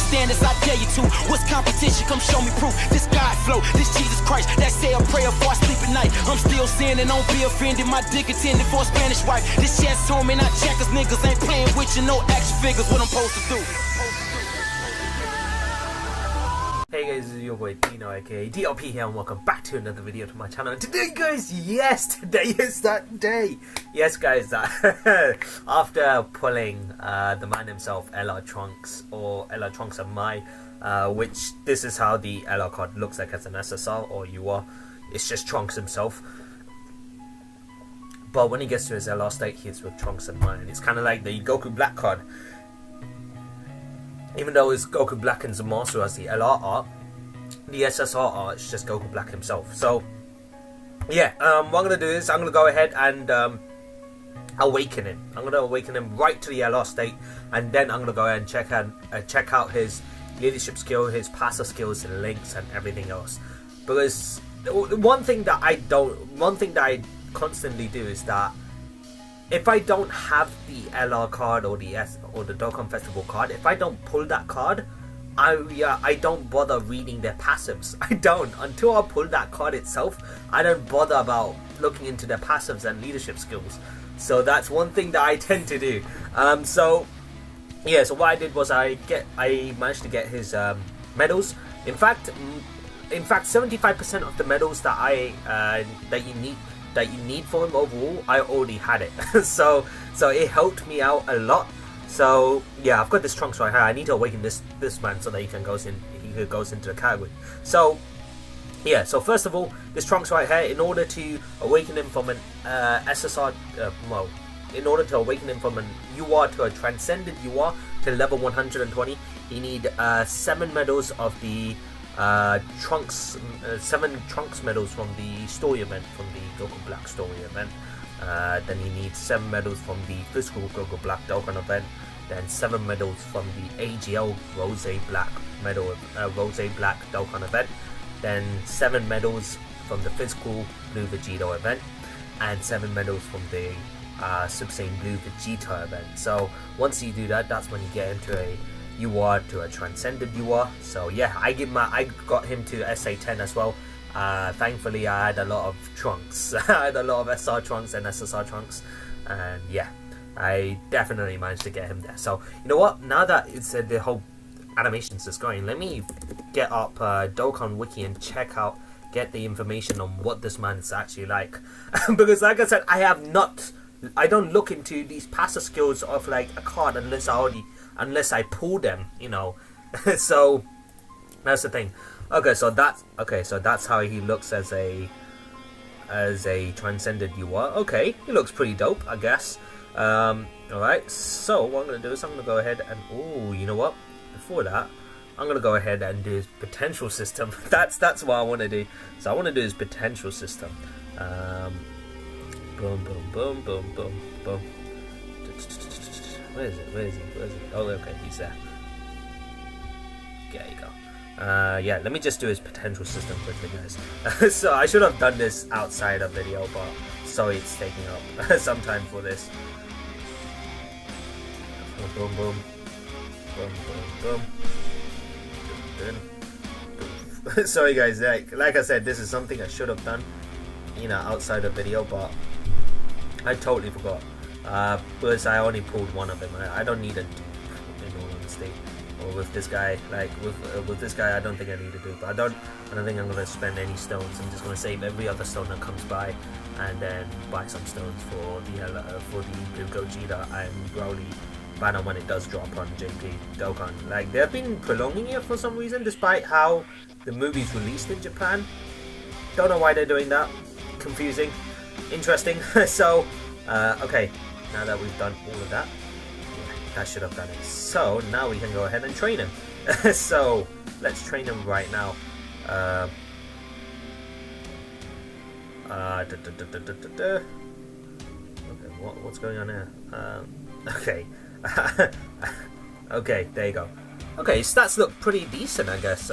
standards, I dare you to. What's competition? Come show me proof. This God flow, this Jesus Christ. That say a prayer before I sleep at night. I'm still sinning, don't be offended. My dick intended for a Spanish wife. This chest home and I checkers, niggas ain't playing with you. No action figures, what I'm supposed to do. Hey guys, this is your boy Dino aka DLP here, and welcome back to another video to my channel. And today guys, today is that day. Yes guys, that after pulling the man himself, LR Trunks, or LR Trunks and Mai, which this is how the LR card looks like as an SSR or UR. It's just Trunks himself. But when he gets to his LR state, he's with Trunks and Mai, and it's kind of like the Goku Black card. Even though it's Goku Black and Zamasu as the LR art, the SSR art is just Goku Black himself. So, yeah, what I'm going to do is I'm going to go ahead and awaken him. I'm going to awaken him right to the LR state, and then I'm going to go ahead and check out his leadership skill, his passive skills, and links, and everything else. Because one thing that I constantly do is that if I don't have the LR card or the Dokkan Festival card, if I don't pull that card, I don't bother reading their passives. I don't. Until I pull that card itself, I don't bother about looking into their passives and leadership skills. So that's one thing that I tend to do. So what I did was I managed to get his medals. In fact, 75% of the medals that you need for him overall, I already had it. so it helped me out a lot. So yeah, I've got this Trunks right here. I need to awaken this man so that he goes into the category. So yeah, so first of all, this Trunks right here, in order to awaken him from an SSR, in order to awaken him from an UR to a transcended UR to level 120, you need 7 medals of the Trunks, 7 Trunks medals from the story event, from the Goku Black story event. Then you need 7 medals from the physical Goku Black Dokkan event. Then 7 medals from the AGL Rose Black Dokkan event. Then 7 medals from the physical Blue Vegito event, and 7 medals from the Super Saiyan Blue Vegeta event. So once you do that, that's when you get into a UR to a transcended UR. So yeah, I got him to SA10 as well. Thankfully I had a lot of Trunks. I had a lot of SR Trunks and SSR Trunks, and yeah, I definitely managed to get him there. So you know what, now that it's the whole animations is going, let me get up Dokkan Wiki and get the information on what this man is actually like. Because like I said, I don't look into these passive skills of like a card unless I pull them, you know. So that's the thing. Okay, so that's how he looks as a transcended UR. Okay, he looks pretty dope, I guess. Alright, so what I'm gonna do is I'm gonna go ahead and you know what? Before that, I'm gonna go ahead and do his potential system. That's what I want to do. So I want to do his potential system. Boom, boom, boom, boom, boom, boom. Where is he? Oh, okay, he's there. There you go. Yeah, let me just do his potential system quickly, guys. So I should have done this outside of video, but sorry it's taking up some time for this. Boom, boom, boom, boom, boom. Sorry guys, like I said, this is something I should have done, you know, outside of video, but I totally forgot. Because I only pulled one of them. I don't need it, in all honesty. Or with this guy, like with this guy, I don't think I need to do. But I don't think I'm gonna spend any stones. I'm just gonna save every other stone that comes by, and then buy some stones for the Blue Gogeta and Broly banner when it does drop on JP Dokkan. Like, they've been prolonging it for some reason, despite how the movie's released in Japan. Don't know why they're doing that. Confusing, interesting. So, okay, now that we've done all of that, that should have done it. So now we can go ahead and train him. So let's train him right now. Okay, what's going on here? Okay. Okay, there you go. Okay, stats look pretty decent, I guess.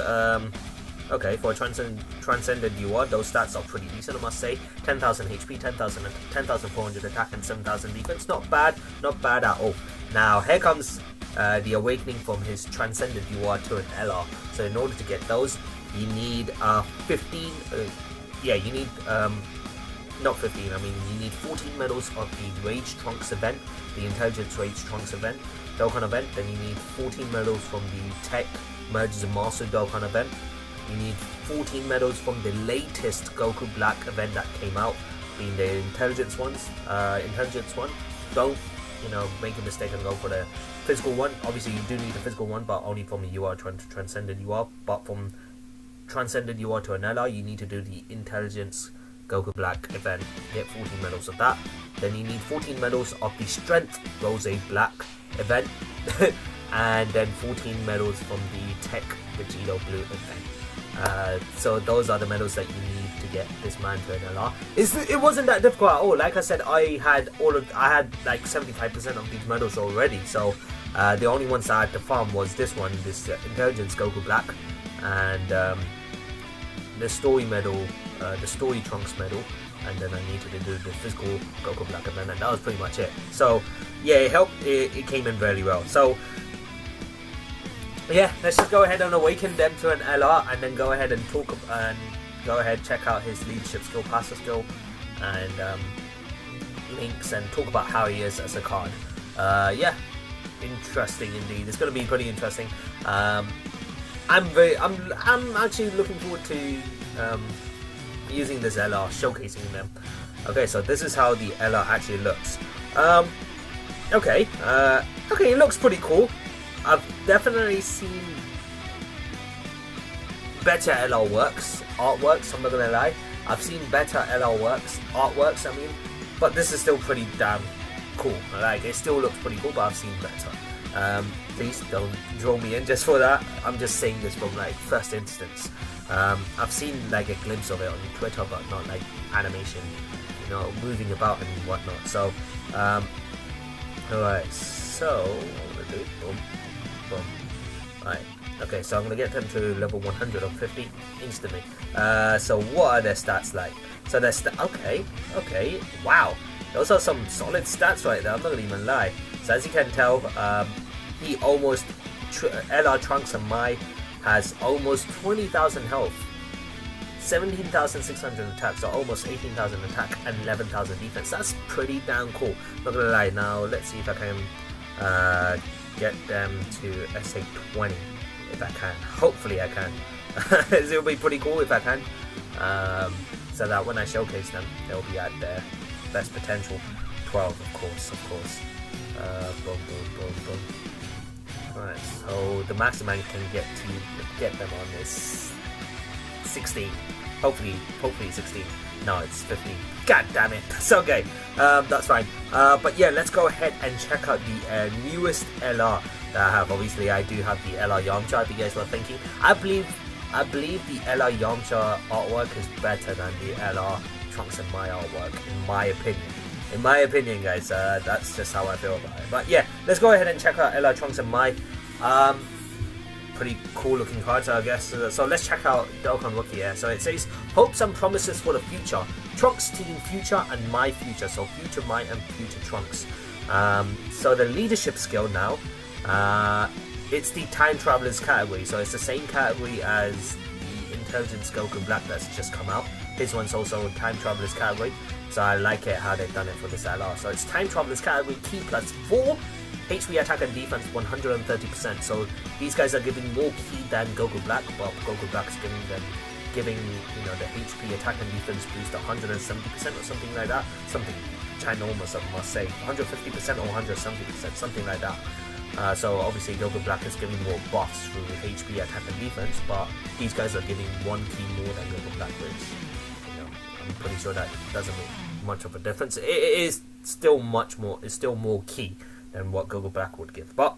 Okay, for a transcended UR, those stats are pretty decent, I must say. 10,000 HP, 10,400 attack, and 7,000 defense. Not bad at all. Now, here comes the awakening from his transcended UR to an LR. So in order to get those, you need 15. You need not 15. I mean, you need 14 medals of the Rage Trunks event, the Intelligence Rage Trunks event, Dokkan event. Then you need 14 medals from the Tech Merge Zamasu Dokkan event. You need 14 medals from the latest Goku Black event that came out, being the Intelligence ones. Intelligence one. Don't make a mistake and go for the physical one. Obviously, you do need the physical one, but only from a UR transcended UR. But from transcended UR to an LR, you need to do the Intelligence Goku Black event. Get 14 medals of that. Then you need 14 medals of the Strength Rose Black event, and then 14 medals from the Tech Vegito Blue event. So those are the medals that you need to get this man to an LR. It wasn't that difficult at all. Like I said, I had like 75% of these medals already. So the only ones I had to farm was this one, this Intelligence Goku Black, and the Story medal, the Story Trunks medal, and then I needed to do the physical Goku Black event, and that was pretty much it. So yeah, it helped. It came in really well. So yeah, let's just go ahead and awaken them to an LR, and then go ahead and check out his leadership skill, passer skill, and links, and talk about how he is as a card. Yeah, interesting indeed. It's going to be pretty interesting. I'm actually looking forward to using this LR, showcasing them. Okay, so this is how the LR actually looks. Okay, it looks pretty cool. I've definitely seen better LR artworks, I'm not gonna lie. I've seen better LR artworks, I mean, but this is still pretty damn cool. Like, it still looks pretty cool, but I've seen better. Please don't draw me in just for that. I'm just saying this from like first instance. I've seen like a glimpse of it on Twitter, but not like animation, moving about and whatnot. So, alright, so I'm gonna do it. Boom. Boom. Alright, okay, so I'm gonna get them to level 100 or 50 instantly. So what are their stats like? So their okay, wow, those are some solid stats right there, I'm not gonna even lie. So as you can tell, he almost, LR Trunks and Mai has almost 20,000 health, 17,600 attack, so almost 18,000 attack and 11,000 defense. That's pretty damn cool, not gonna lie. Now let's see if I can get them to SA 20 if I can. Hopefully I can. It'll be pretty cool if I can, so that when I showcase them, they'll be at their best potential. 12, of course. Boom. Alright, so the maximum can get them on is 16. Hopefully 16. No, it's 15. God damn it. It's okay. That's fine. But yeah, let's go ahead and check out the newest LR that I have. Obviously, I do have the LR Yamcha, if you guys were thinking. I believe the LR Yamcha artwork is better than the LR Trunks and Mai artwork, in my opinion. In my opinion, guys, that's just how I feel about it. But yeah, let's go ahead and check out LR Trunks and Mai. Pretty cool looking cards, I guess. So let's check out Dokkan Wiki here. So it says, hopes and promises for the future. Trunks team future and Mai future. So future Mai and future Trunks. So the leadership skill now, it's the Time Travelers category. So it's the same category as the Intelligence Goku Black that's just come out. His one's also Time Travelers category. So I like it how they've done it for this LR. So it's Time Travelers category, key +4. HP attack and defense 130%. So these guys are giving more key than Goku Black, but Goku Black's giving the HP attack and defense boost 170% or something like that. Something ginormous, I must say. 150% or 170%, something like that. So obviously Goku Black is giving more buffs through HP attack and defense, but these guys are giving one key more than Goku Black, which I'm pretty sure that doesn't make much of a difference. It is still much more. It's still more key than what Goku Black would give. But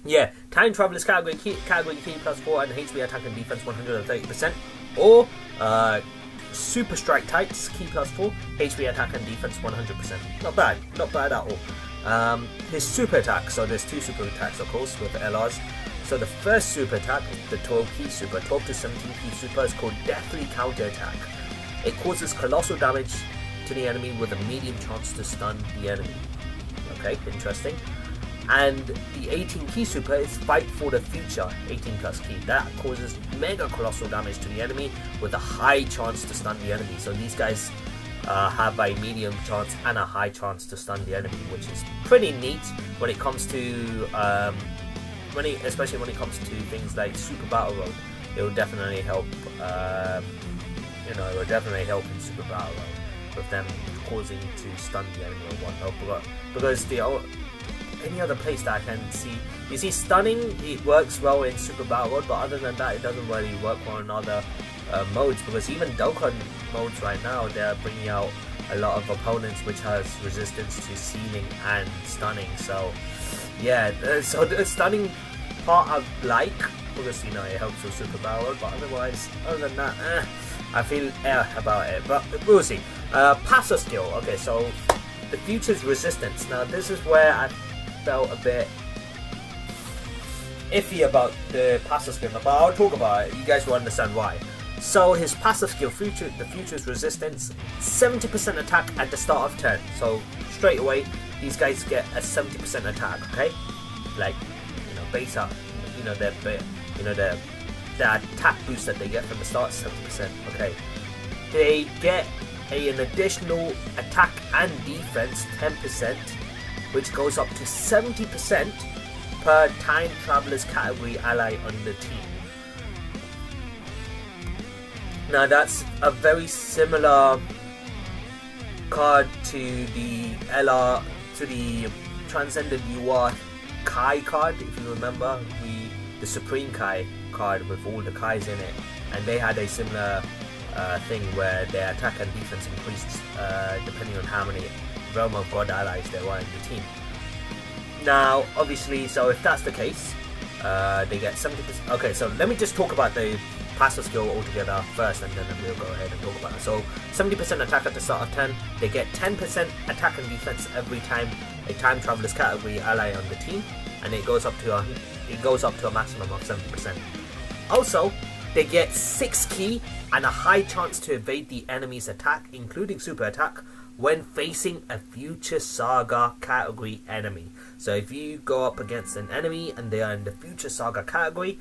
yeah, Time Travelers category key +4 and HP attack and defense 130%. Or Super Strike types key +4, HP attack and defense 100%. Not bad at all. His super attack, so there's two super attacks of course with the LRs. So the first super attack, the 12 key super, 12 to 17 key super, is called Deathly Counter Attack. It causes colossal damage to the enemy with a medium chance to stun the enemy. Okay, interesting. And the 18 key super is fight for the future 18 plus key. That causes mega colossal damage to the enemy with a high chance to stun the enemy. So these guys have a medium chance and a high chance to stun the enemy, which is pretty neat when it comes to especially when it comes to things like Super Battle Road. It will definitely help. It will definitely help in Super Battle Road with them causing to stun the enemy or whatnot. Because any other place that I can see, you see, stunning, it works well in Super Battle Road, but other than that, it doesn't really work well in other modes. Because even Dokkan modes right now, they're bringing out a lot of opponents which has resistance to sealing and stunning. So yeah, so the stunning part I like, because it helps with Super Battle Road, but otherwise, other than that, I feel about it. But we'll see. Passive skill. Okay, so the future's resistance. Now this is where I felt a bit iffy about the passive skill, but I'll talk about it. You guys will understand why. So his passive skill, the future's resistance, 70% attack at the start of turn. So straight away, these guys get a 70% attack. Okay, like base up. The attack boost that they get from the start is 70%. Okay, they get an additional attack and defense 10%, which goes up to 70% per time traveler's category ally on the team. Now that's a very similar card to the Transcendent UR Kai card, if you remember, the Supreme Kai card with all the Kais in it, and they had a similar thing where their attack and defense increased depending on how many Realm of God allies there were in the team. Now, obviously, so if that's the case, they get 70%. Okay, so let me just talk about the passive skill altogether first, and then we'll go ahead and talk about it. So 70% attack at the start of turn. They get 10% attack and defense every time a time traveler's category ally on the team, and it goes up to a maximum of 70%. Also, they get 6 key and a high chance to evade the enemy's attack, including super attack, when facing a future saga category enemy. So if you go up against an enemy and they are in the future saga category,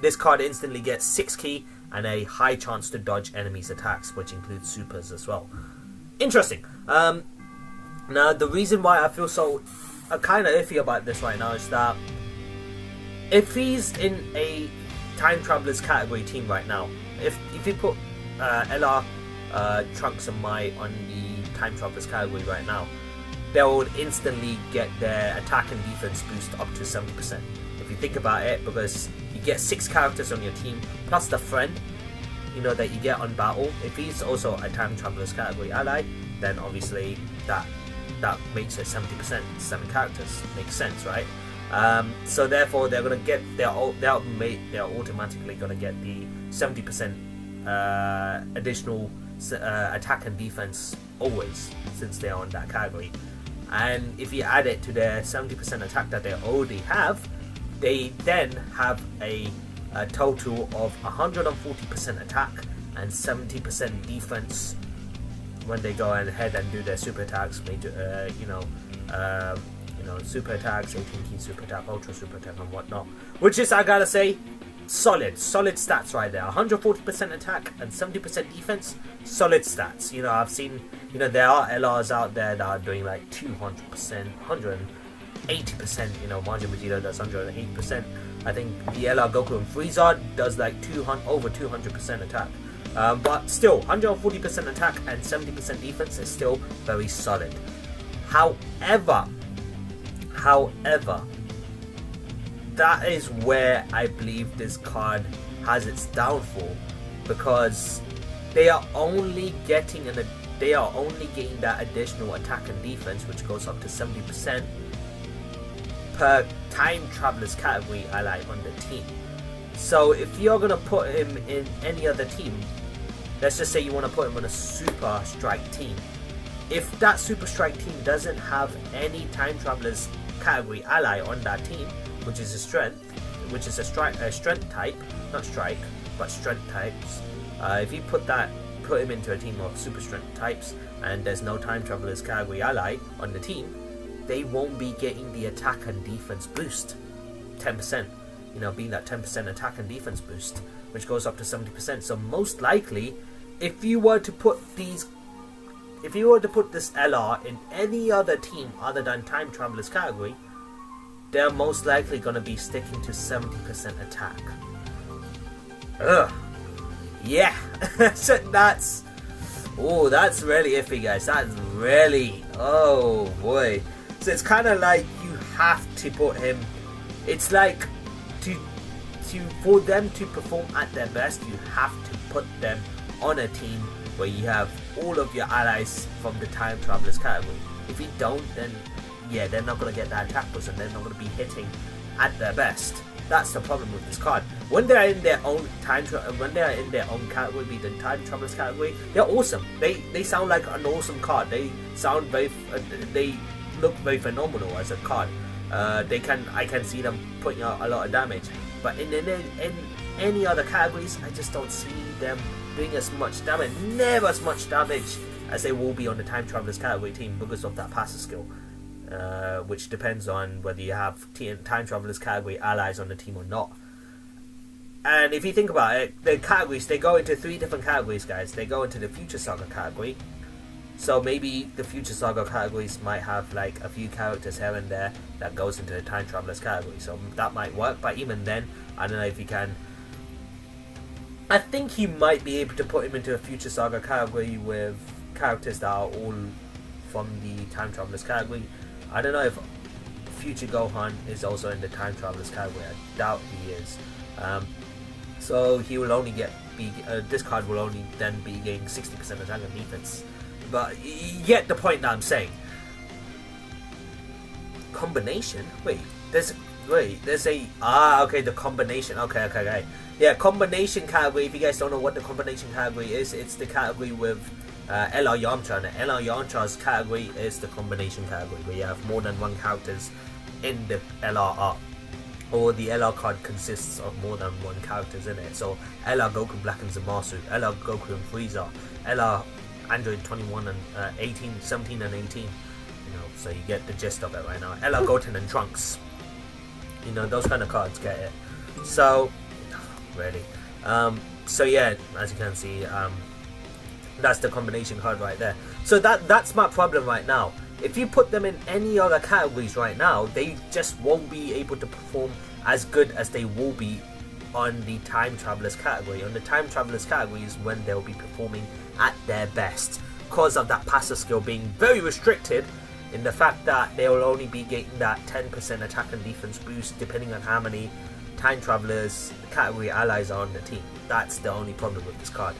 this card instantly gets 6 key and a high chance to dodge enemies' attacks, which includes supers as well. Interesting. Now the reason why I feel so kind of iffy about this right now is that if he's in a time travelers category team right now, if you put LR, Trunks and Mai on the time travelers category right now, they will instantly get their attack and defense boost up to 70%. If you think about it, because you get 6 characters on your team plus the friend that you get on battle. If he's also a time travelers category ally, then obviously that makes it 70%. 7 characters makes sense, right? So therefore, they're gonna get they're automatically gonna get the 70% additional attack and defense always, since they're on that category. And if you add it to their 70% attack that they already have, they then have a total of 140% attack and 70% defense when they go ahead and do their super attacks, super attacks, 18 key super attack, ultra super attack, and whatnot. Which is, I gotta say, solid stats right there. 140% attack and 70% defense, solid stats. I've seen, there are LRs out there that are doing like 200%, 180%. Majin Vegeta does 108%. I think the LR Goku and Frieza does like over 200% attack. But still, 140% attack and 70% defense is still very solid. However, that is where I believe this card has its downfall, because they are only getting that additional attack and defense, which goes up to 70% per time travelers category ally on the team. So if you're gonna put him in any other team, let's just say you want to put him on a super strike team. If that super strike team doesn't have any time travelers category ally on that team, which is a strength type, not strike, but strength types. If you put him into a team of super strength types, and there's no time travelers category ally on the team, they won't be getting the attack and defense boost. 10%, you know, being that 10% attack and defense boost, which goes up to 70%. So most likely, if you were to put this LR in any other team other than Time Travelers category, they're most likely going to be sticking to 70% attack. Ugh. Yeah. So that's really iffy, guys. That's really, oh boy. So it's kind of like you have to put him. It's like for them to perform at their best, you have to put them on a team where you have all of your allies from the Time Travelers category. If you don't, then yeah, they're not going to get that attack boost and they're not going to be hitting at their best. That's the problem with this card. When they're in their own category, be the Time Travelers category, they're awesome. They sound like an awesome card. They look very phenomenal as a card. I can see them putting out a lot of damage. But in any other categories, I just don't see them doing as much damage. Never as much damage as they will be on the Time Travelers category team because of that passive skill. Which depends on whether you have Time Travelers category allies on the team or not. And if you think about it, the categories, they go into 3 different categories, guys. They go into the Future Saga category. So maybe the Future Saga categories might have like a few characters here and there that goes into the Time Travelers category. So that might work, but even then, I don't know if you can. I think you might be able to put him into a Future Saga category with characters that are all from the Time Travelers category. I don't know if Future Gohan is also in the Time Travelers category. I doubt he is. So he will only this card will only then be getting 60% attack and defense. But you get the point that I'm saying. Combination? There's a the combination. Okay. Yeah, combination category. If you guys don't know what the combination category is, it's the category with LR Yamcha, and LR Yamcha's category is the combination category where you have more than one characters in the LR art, or the LR card consists of more than one characters in it. So LR Goku Black and Zamasu, LR Goku and Frieza, LR Android 21 and 18, 17 and 18. You know, so you get the gist of it right now. LR Goten and Trunks. You know, those kind of cards get it. So really, so yeah, as you can see, that's the combination card right there. So that's my problem right now. If you put them in any other categories right now, they just won't be able to perform as good as they will be on the Time Travelers category. On the Time Travelers category is when they'll be performing at their best, because of that passive skill being very restricted in the fact that they will only be getting that 10% attack and defense boost depending on how many Time Travelers category allies are on the team. That's the only problem with this card.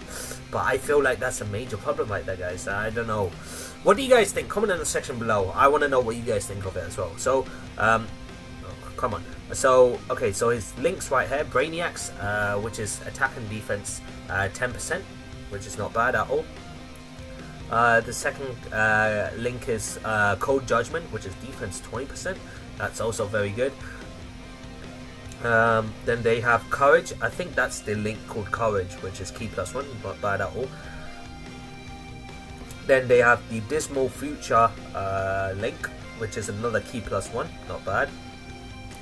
But I feel like that's a major problem right there, guys. I don't know. What do you guys think? Comment in the section below. I want to know what you guys think of it as well. So, come on. So, okay, so his links right here. Brainiacs, which is attack and defense 10%, which is not bad at all. The second link is Cold Judgment, which is defense 20%. That's also very good. Then they have Courage. I think that's the link called Courage, which is key +1, not bad at all. Then they have the Dismal Future link, which is another key +1, not bad.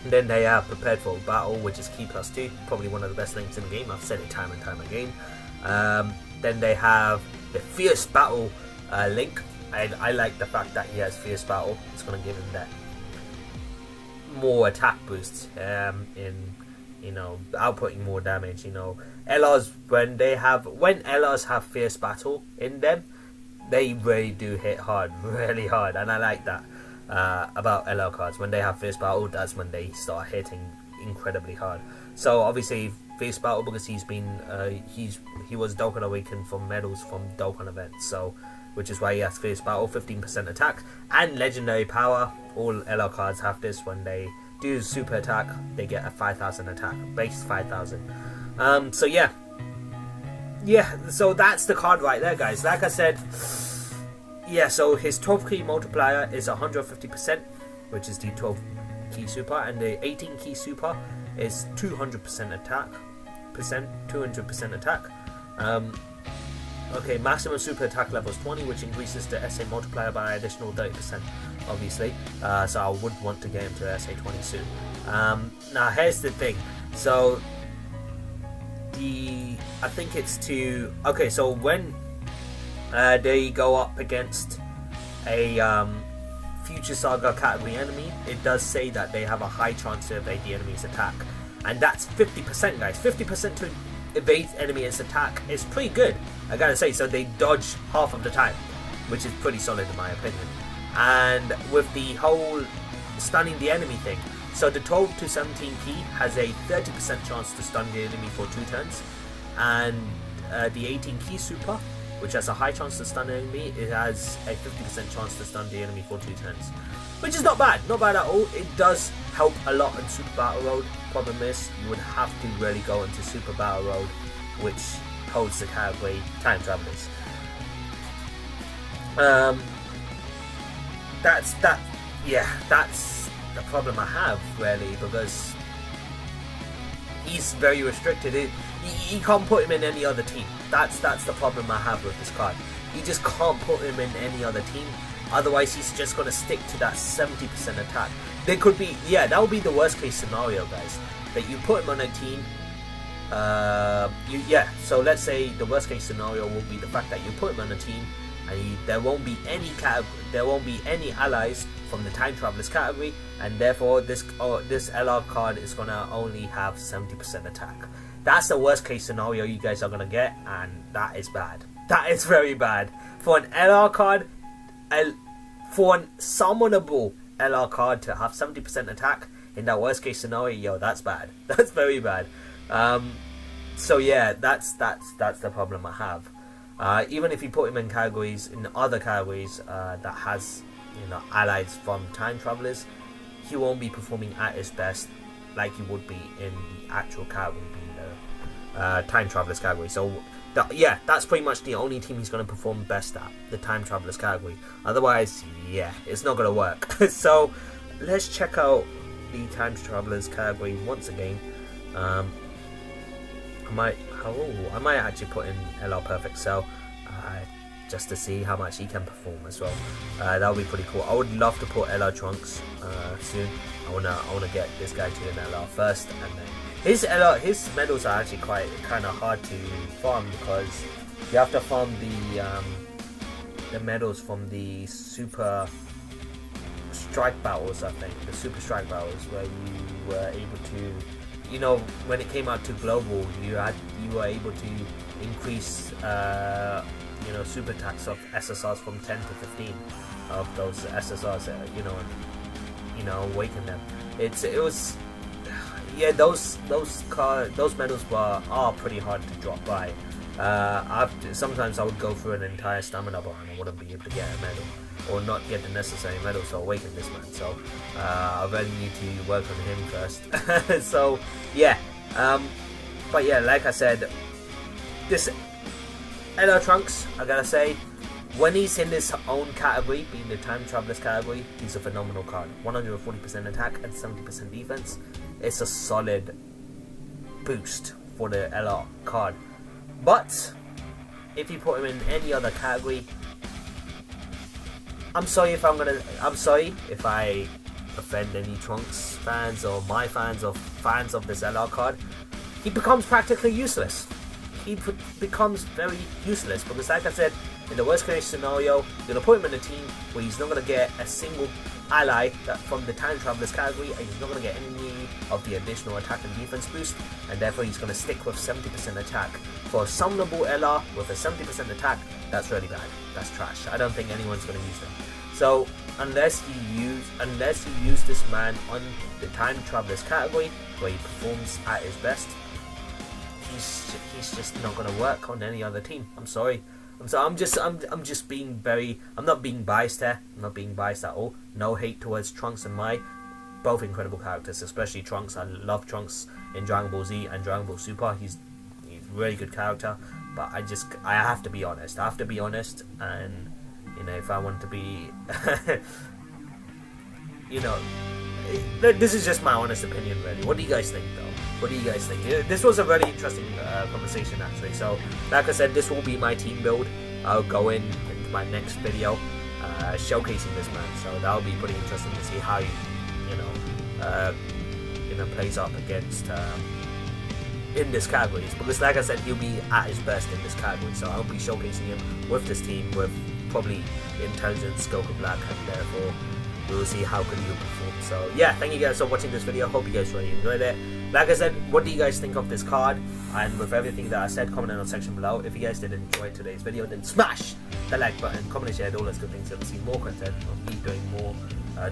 And then they have Prepared for Battle, which is key +2, probably one of the best links in the game. I've said it time and time again. Then they have the Fierce Battle link. I like the fact that he has Fierce Battle. It's going to give him that more attack boosts in, you know, outputting more damage. You know, LRs, when LRs have Fierce Battle in them, they really do hit hard, really hard, and I like that about LR cards. When they have Fierce Battle, that's when they start hitting incredibly hard. So obviously Fierce Battle, because he's been he was Dokkan Awakened from medals from Dokkan events, so which is why he has Fierce Battle, 15% attack and legendary power. All LR cards have this. When they do super attack, they get a 5,000 attack, base 5,000. So yeah, so that's the card right there, guys. Like I said, yeah, so his 12 key multiplier is 150%, which is the 12 key super, and the 18 key super is 200% attack, 200% attack. Okay, maximum super attack level is 20, which increases the SA multiplier by additional 30%. obviously. So I would want to get him to SA20 soon. Now here's the thing. So I think it's to okay. So when they go up against a Future Saga category enemy, it does say that they have a high chance to evade the enemy's attack, and that's 50%, guys. 50% to evade enemy's attack is pretty good, I gotta say. So they dodge half of the time, which is pretty solid in my opinion. And with the whole stunning the enemy thing, so the 12 to 17 key has a 30% chance to stun the enemy for 2 turns, and the 18 key super, which has a high chance to stun the enemy, it has a 50% chance to stun the enemy for 2 turns, which is not bad at all. It does help a lot in Super Battle Road. Problem is, you would have to really go into Super Battle Road, which holds the category Time Travelers. That's the problem I have, really, because he's very restricted. You can't put him in any other team. That's the problem I have with this card. You just can't put him in any other team. Otherwise, he's just gonna stick to that 70% attack. There could be, that would be the worst case scenario, guys. That you put him on a team. So let's say the worst case scenario will be the fact that you put him on a team, and there won't be any allies from the Time Travelers category, and therefore this LR card is gonna only have 70% attack. That's the worst case scenario you guys are gonna get, and that is bad. That is very bad for an LR card. For an summonable LR card to have 70% attack in that worst case scenario, that's bad. That's very bad. So yeah, that's the problem I have. Even if you put him in other categories that has allies from Time Travelers, he won't be performing at his best like he would be in the actual category, being the Time Travelers category. So that's pretty much the only team he's going to perform best at, the Time Travelers category. Otherwise, it's not going to work. So let's check out the Time Travelers category once again. I might actually put in LR Perfect Cell just to see how much he can perform as well. That would be pretty cool. I would love to put LR Trunks soon. I wanna get this guy to an LR first, and then his medals are actually kind of hard to farm, because you have to farm the medals from the Super Strike battles. I think the Super Strike battles, where you were able to, when it came out to global, you were able to increase super attacks of SSRs from 10 to 15 of those SSRs, and awaken them. Those medals are pretty hard to drop by. Sometimes I would go through an entire stamina bar and I wouldn't be able to get a medal, or not get the necessary medal to awaken this man. So I really need to work on him first. So but like I said, this LR Trunks, I gotta say, when he's in his own category, being the Time Travelers category, he's a phenomenal card. 140% attack and 70% defense. It's a solid boost for the LR card. But if you put him in any other category, I'm sorry if I offend any Trunks fans, or my fans, or fans of this LR card. He becomes practically useless. He becomes very useless, because like I said, in the worst case scenario, you're going to put him in a team where he's not going to get a single ally from the Time Travelers category, and he's not going to get any of the additional attack and defense boost, and therefore he's going to stick with 70% attack. For a summonable LR with a 70% attack, that's really bad. That's trash. I don't think anyone's going to use them. So unless you use this man on the Time Travelers category, where he performs at his best, he's just not gonna work on any other team. I'm sorry. I'm just being very. I'm not being biased here. I'm not being biased at all. No hate towards Trunks and Mai, both incredible characters. Especially Trunks. I love Trunks in Dragon Ball Z and Dragon Ball Super. He's a really good character. But I have to be honest. And if I want to be, this is just my honest opinion, really. What do you guys think, though? What do you guys think? This was a really interesting conversation, actually. So, like I said, this will be my team build. I'll go into my next video. showcasing this man. So that'll be pretty interesting to see how he, plays up against in this category. Because like I said, he'll be at his best in this category. So I'll be showcasing him with this team, with probably Intelligence, Goku Black, and therefore we will see how good he'll perform. So yeah, thank you guys for watching this video. Hope you guys really enjoyed it. Like I said, what do you guys think of this card? And with everything that I said, comment in the section below. If you guys did enjoy today's video, then smash the like button, comment and share, all those good things so to see more content of me doing more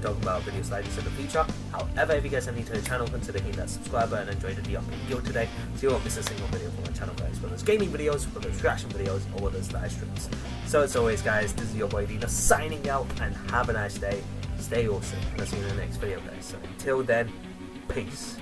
talking about videos like this in the future. However, if you guys are new to the channel, consider hitting that subscribe button and join the DRP guild today so you won't miss a single video from my channel, guys. Whether it's gaming videos, whether it's reaction videos, or whether it's live streams. So as always, guys, this is your boy Dina signing out, and have a nice day. Stay awesome, and I'll see you in the next video, guys. So until then, peace.